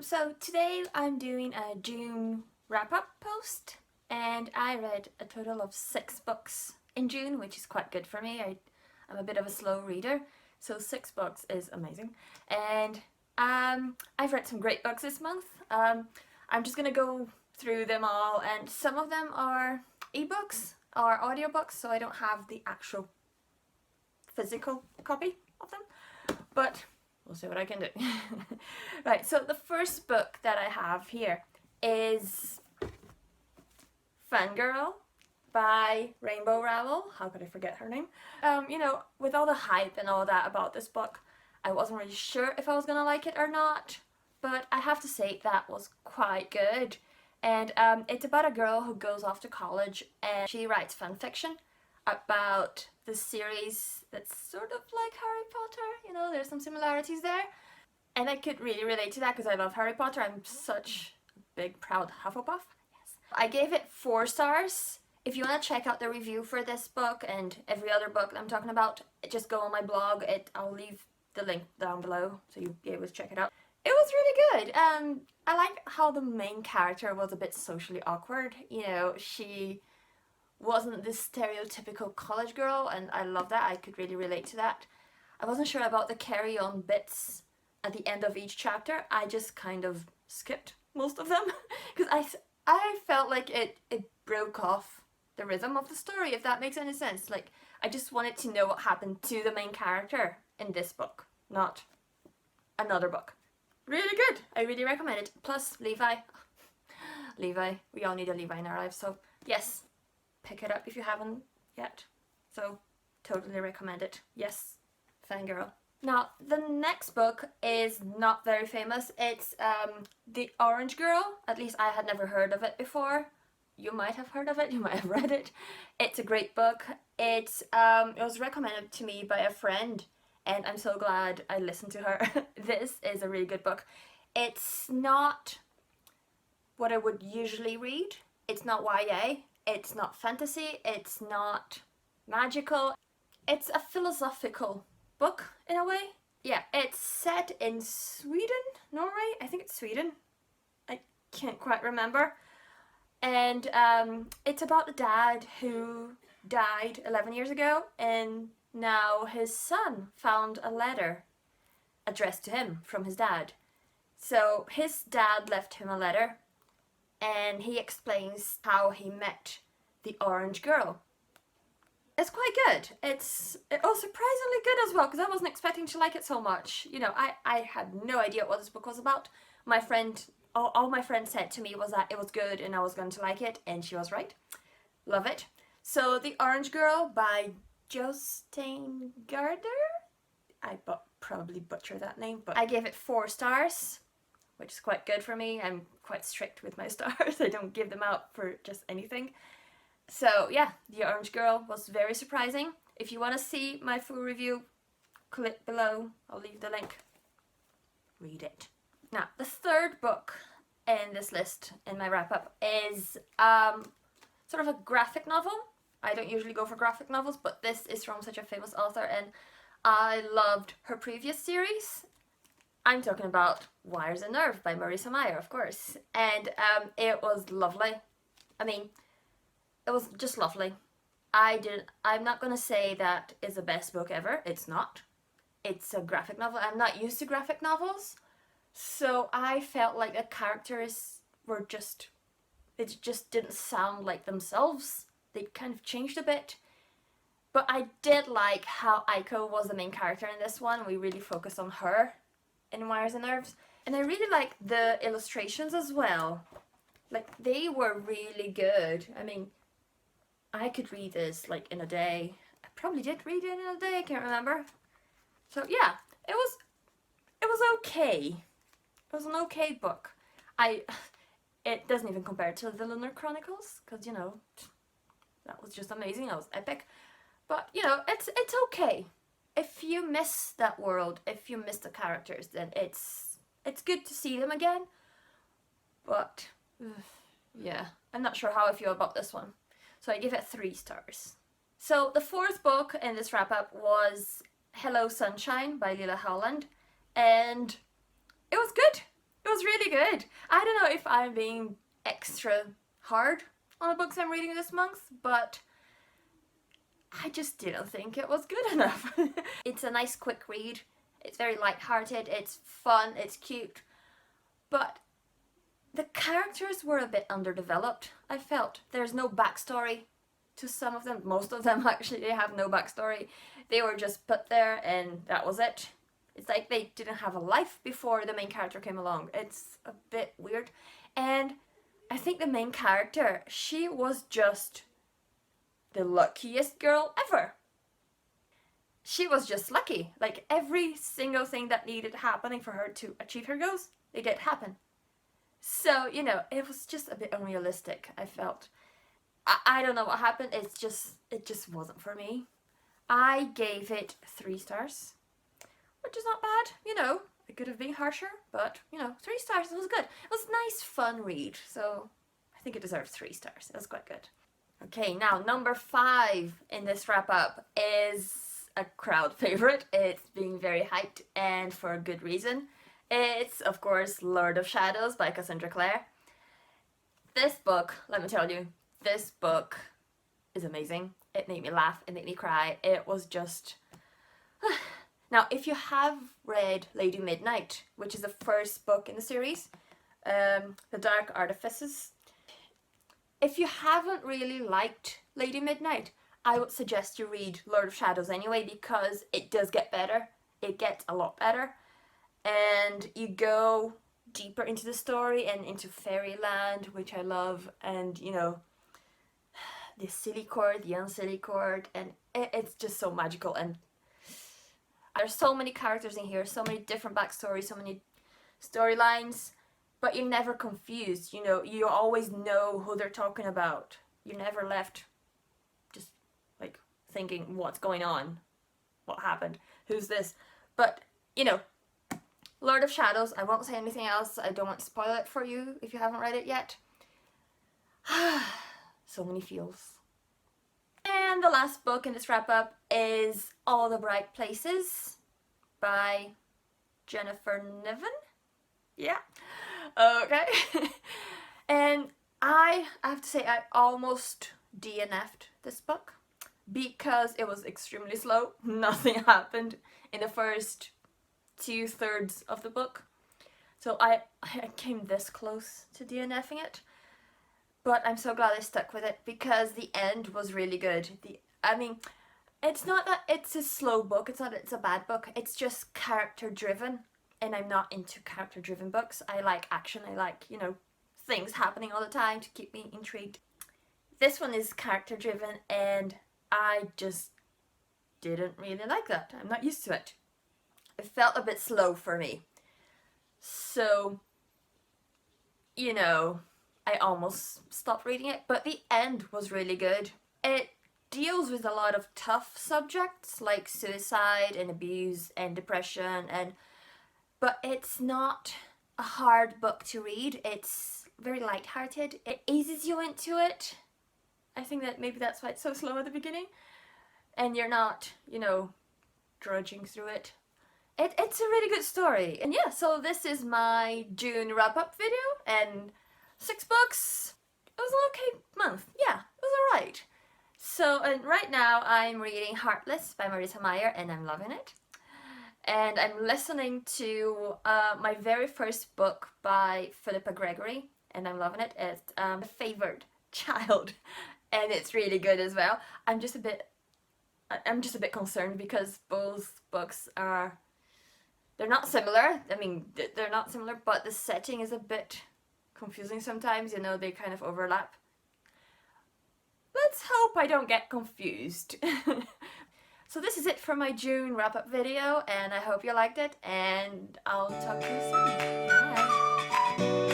So today I'm doing a June wrap-up post, and I read a total of 6 books in June, which is quite good for me. I'm a bit of a slow reader, so 6 books is amazing. And I've read some great books this month. I'm just gonna go through them all, and some of them are ebooks or audiobooks, so I don't have the actual physical copy of them, but we'll see what I can do. Right, so the first book that I have here is Fangirl by Rainbow Rowell. How could I forget her name? With all the hype and all that about this book, I wasn't really sure if I was gonna like it or not, but I have to say that was quite good. And it's about a girl who goes off to college and she writes fan fiction about the series that's sort of like Harry Potter. There's some similarities there. And I could really relate to that because I love Harry Potter. I'm such a big, proud Hufflepuff. Yes. I gave it 4 stars. If you want to check out the review for this book and every other book that I'm talking about, just go on my blog. I'll leave the link down below so you'll be able to check it out. It was really good. I like how the main character was a bit socially awkward. She wasn't this stereotypical college girl, and I love that. I could really relate to that. I wasn't sure about the carry-on bits at the end of each chapter. I just kind of skipped most of them because I felt like it broke off the rhythm of the story, if that makes any sense. Like, I just wanted to know what happened to the main character in this book, not another book. Really good. I really recommend it. Plus, Levi. Levi. We all need a Levi in our lives, so yes. Pick it up if you haven't yet. So, totally recommend it. Yes, fangirl. Now, the next book is not very famous. It's The Orange Girl. At least I had never heard of it before. You might have heard of it. You might have read it. It's a great book. It was recommended to me by a friend, and I'm so glad I listened to her. This is a really good book. It's not what I would usually read. It's not YA. It's not fantasy, it's not magical. It's a philosophical book, in a way. Yeah, it's set in Sweden, Norway? I think it's Sweden. I can't quite remember. And it's about the dad who died 11 years ago, and now his son found a letter addressed to him from his dad. So his dad left him a letter, and he explains how he met the Orange Girl. It's quite good. It was surprisingly good as well, because I wasn't expecting to like it so much. I had no idea what this book was about. My friend, all my friend said to me was that it was good and I was going to like it, and she was right. Love it. So, The Orange Girl by Jostein Gaarder. I probably butchered that name, but I gave it 4 stars. Which is quite good for me. I'm quite strict with my stars. I don't give them out for just anything. So yeah, The Orange Girl was very surprising. If you want to see my full review, click below. I'll leave the link. Read it. Now, the third book in this list, in my wrap-up, is sort of a graphic novel. I don't usually go for graphic novels, but this is from such a famous author, and I loved her previous series. I'm talking about Wires and Nerve by Marissa Meyer, of course. And it was lovely. I mean, it was just lovely. I'm not going to say that is the best book ever. It's not. It's a graphic novel. I'm not used to graphic novels. So I felt like the characters were it just didn't sound like themselves. They kind of changed a bit. But I did like how Aiko was the main character in this one. We really focused on her in Wires and Nerves. And I really like the illustrations as well. Like, they were really good. I mean, I could read this like in a day. I probably did read it in a day, I can't remember. So yeah, it was okay. It was an okay book. It doesn't even compare to the Lunar Chronicles, because that was just amazing. That was epic. But it's okay. If you miss that world, if you miss the characters, then it's good to see them again. But yeah, I'm not sure how I feel about this one. So I give it 3 stars. So the 4th book in this wrap-up was Hello Sunshine by Lila Howland, and it was good. It was really good. I don't know if I'm being extra hard on the books I'm reading this month, but I just didn't think it was good enough. It's a nice quick read. It's very light-hearted, it's fun, it's cute, but the characters were a bit underdeveloped, I felt. There's no backstory to some of them. Most of them actually, they have no backstory. They were just put there and that was it. It's like they didn't have a life before the main character came along. It's a bit weird. And I think the main character, she was just the luckiest girl ever. She was just lucky. Like every single thing that needed happening for her to achieve her goals, they did happen. So, you know, it was just a bit unrealistic, I felt. I don't know what happened, it just wasn't for me. I gave it 3 stars, which is not bad, you know. It could have been harsher, but, you know, 3 stars, it was good. It was a nice, fun read, so I think it deserves 3 stars. It was quite good. Okay, now number 5 in this wrap-up is a crowd favorite. It's being very hyped, and for a good reason. It's, of course, Lord of Shadows by Cassandra Clare. This book, let me tell you, this book is amazing. It made me laugh, it made me cry. It was just... Now, if you have read Lady Midnight, which is the first book in the series, The Dark Artifices, if you haven't really liked Lady Midnight, I would suggest you read Lord of Shadows anyway, because it does get better. It gets a lot better. And you go deeper into the story and into fairyland, which I love, and, you know, the silly court, the unsilly court, and it's just so magical. And there's so many characters in here, so many different backstories, so many storylines, but you're never confused. You know, you always know who they're talking about. You're never left just like thinking, what's going on? What happened? Who's this? But, you know, Lord of Shadows, I won't say anything else. I don't want to spoil it for you if you haven't read it yet. So many feels. And the last book in this wrap-up is All the Bright Places by Jennifer Niven. Yeah. Okay. And I have to say I almost DNF'd this book because it was extremely slow. Nothing happened in the first 2/3 of the book. So I came this close to DNFing it. But I'm so glad I stuck with it because the end was really good. I mean, it's not that it's a slow book, it's not that it's a bad book, it's just character driven. And I'm not into character driven books. I like action, I like, you know, things happening all the time to keep me intrigued. This one is character driven and I just didn't really like that. I'm not used to it. It felt a bit slow for me. So, you know, I almost stopped reading it, but the end was really good. It deals with a lot of tough subjects like suicide and abuse and depression, but it's not a hard book to read. It's very light-hearted. It eases you into it. I think that maybe that's why it's so slow at the beginning. And you're not, you know, drudging through it. It's a really good story. And yeah, so this is my June wrap-up video, and 6 books. It was an okay month. Yeah, it was alright. So, and right now I'm reading Heartless by Marissa Meyer, and I'm loving it. And I'm listening to my very first book by Philippa Gregory, and I'm loving it. It's A Favored Child, and it's really good as well. I'm just a bit concerned because both books are, they're not similar. I mean, they're not similar, but the setting is a bit confusing sometimes, you know, they kind of overlap. Let's hope I don't get confused. So this is it for my June wrap-up video, and I hope you liked it, and I'll talk to you soon. Bye!